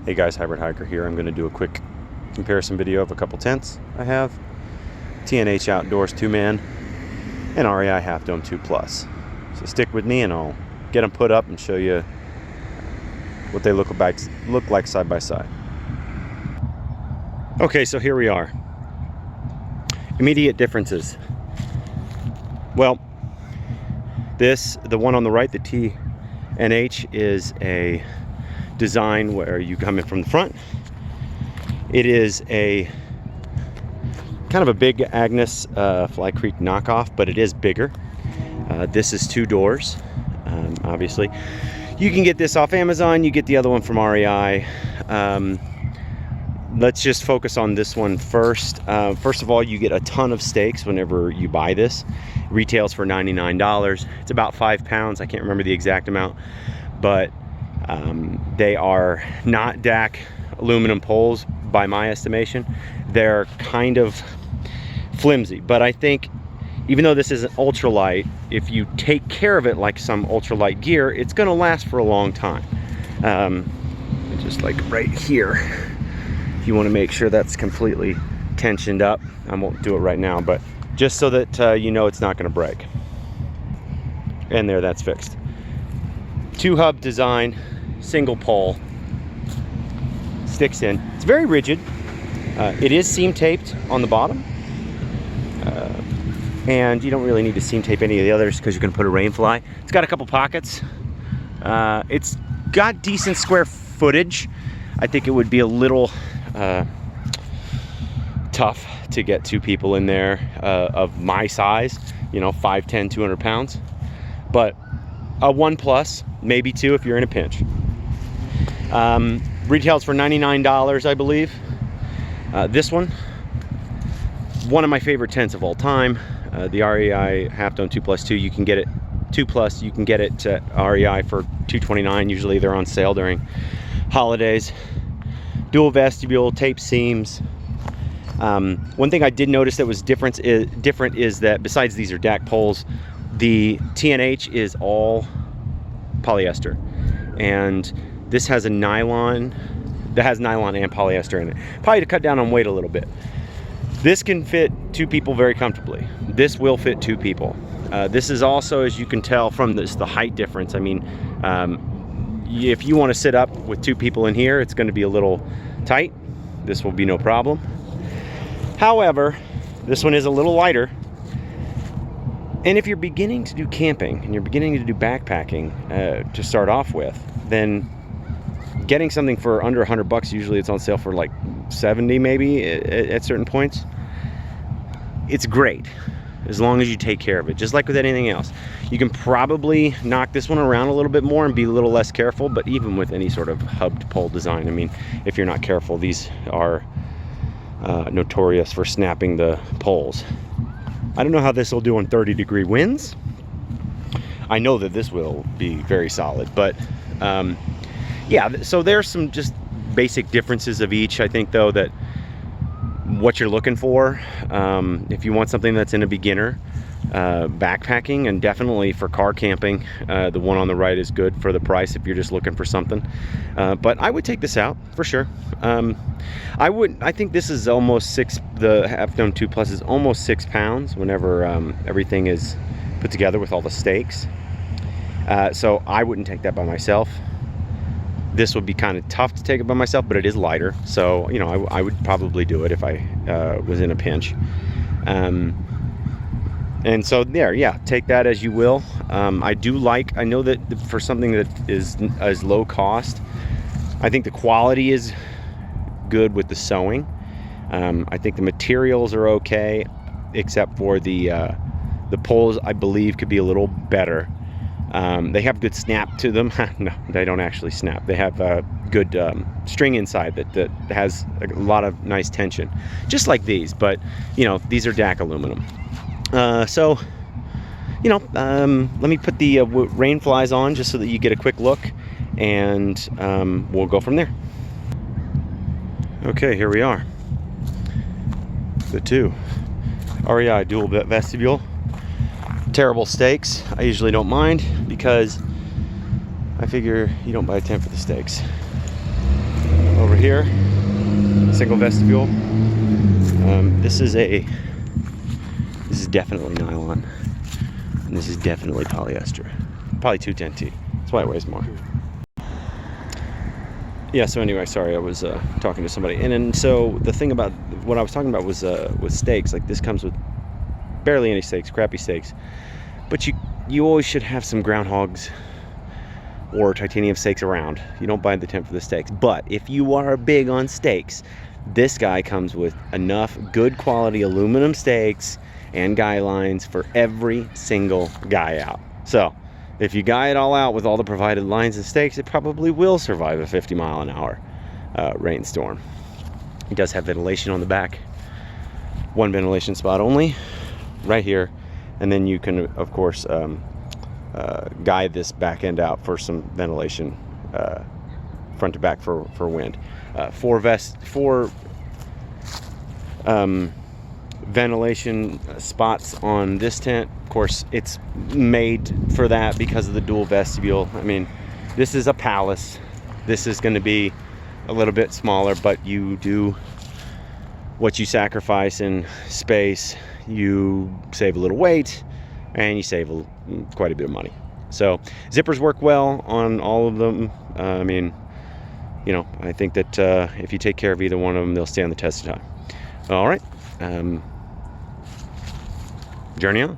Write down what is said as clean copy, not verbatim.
Hey guys, Hybrid Hiker here. I'm going to do a quick comparison video of a couple tents I have. TnH Outdoors 2-man and REI Half Dome 2 Plus. So stick with me and I'll get them put up and show you what they look like side by side. Okay, so here we are. Immediate differences. Well, the one on the right, the TnH, is a design where you come in from the front. It is a kind of a big Agnes Fly Creek knockoff, but it is bigger. This is 2 doors, obviously. You can get this off Amazon. You get the other one from REI. Let's just focus on this one first. First of all, you get a ton of stakes whenever you buy this. It retails for $99. It's about 5 pounds. I can't remember the exact amount, but they are not DAC aluminum poles by my estimation. They're kind of flimsy, but I think even though this is an ultralight, if you take care of it like some ultralight gear, it's going to last for a long time. Just like right here, you want to make sure that's completely tensioned up. I won't do it right now, but just so that you know it's not going to break. And there, that's fixed. 2-hub design, single pole, sticks in. It's very rigid. It is seam taped on the bottom, and you don't really need to seam tape any of the others because you're going to put a rain fly. It's got a couple pockets. It's got decent square footage. I think it would be a little tough to get 2 people in there of my size, you know, 5'10", 200 pounds. But a 1 plus, maybe 2 if you're in a pinch. Retails for $99, I believe. This one of my favorite tents of all time. The REI Half Dome 2 Plus 2. You can get it 2 Plus. You can get it at REI for $229. Usually they're on sale during holidays. Dual vestibule, tape seams. One thing I did notice that was different is that besides these are DAC poles, the TnH is all polyester, and this has a nylon that has nylon and polyester in it, probably to cut down on weight a little bit. This can fit 2 people very comfortably. This will fit 2 people. This is also, as you can tell from this, the height difference. I mean, if you want to sit up with 2 people in here, it's going to be a little tight. This will be no problem. However, this one is a little lighter. And if you're beginning to do camping and you're beginning to do backpacking to start off with, then getting something for under $100, usually it's on sale for like 70 maybe at certain points. It's great as long as you take care of it, just like with anything else. You can probably knock this one around a little bit more and be a little less careful, but even with any sort of hubbed pole design, I mean, if you're not careful, these are notorious for snapping the poles. I don't know how this will do on 30-degree winds. I know that this will be very solid, but yeah, so there's some just basic differences of each. I think though that what you're looking for, if you want something that's in a beginner backpacking, and definitely for car camping, the one on the right is good for the price if you're just looking for something. But I would take this out for sure. I think this is almost the Half Dome 2 Plus is almost 6 pounds whenever everything is put together with all the stakes. So I wouldn't take that by myself. This would be kind of tough to take it by myself, but it is lighter. So, you know, I would probably do it if I was in a pinch. And so there, yeah, take that as you will. I know that for something that is as low cost, I think the quality is good with the sewing. I think the materials are okay, except for the poles, I believe, could be a little better. They have good snap to them. No, they don't actually snap. They have a good string inside that has a lot of nice tension, just like these, but you know, these are DAC aluminum. So, you know, let me put the rain flies on just so that you get a quick look, and we'll go from there. Okay, here we are. The 2 REI dual vestibule. Terrible stakes. I usually don't mind because I figure you don't buy a tent for the stakes. Over here, single vestibule. This is definitely nylon, and this is definitely polyester. Probably 210T. That's why it weighs more. Yeah, so anyway, sorry, I was talking to somebody. And then, so the thing about what I was talking about was with steaks. Like, this comes with barely any steaks, crappy steaks. But you always should have some groundhogs or titanium steaks around. You don't buy the tent for the steaks. But if you are big on steaks, this guy comes with enough good quality aluminum steaks and guy lines for every single guy out. So if you guy it all out with all the provided lines and stakes, it probably will survive a 50-mile-an-hour rainstorm. It does have ventilation on the back. One ventilation spot only, right here. And then you can, of course, guide this back end out for some ventilation, front to back for wind. Four ventilation spots on this tent. Of course, it's made for that because of the dual vestibule. I mean, this is a palace. This is going to be a little bit smaller, but you do what you sacrifice in space. You save a little weight, and you save quite a bit of money. So zippers work well on all of them. I mean, you know, I think that if you take care of either one of them, they'll stand the test of time. All right. Journey on.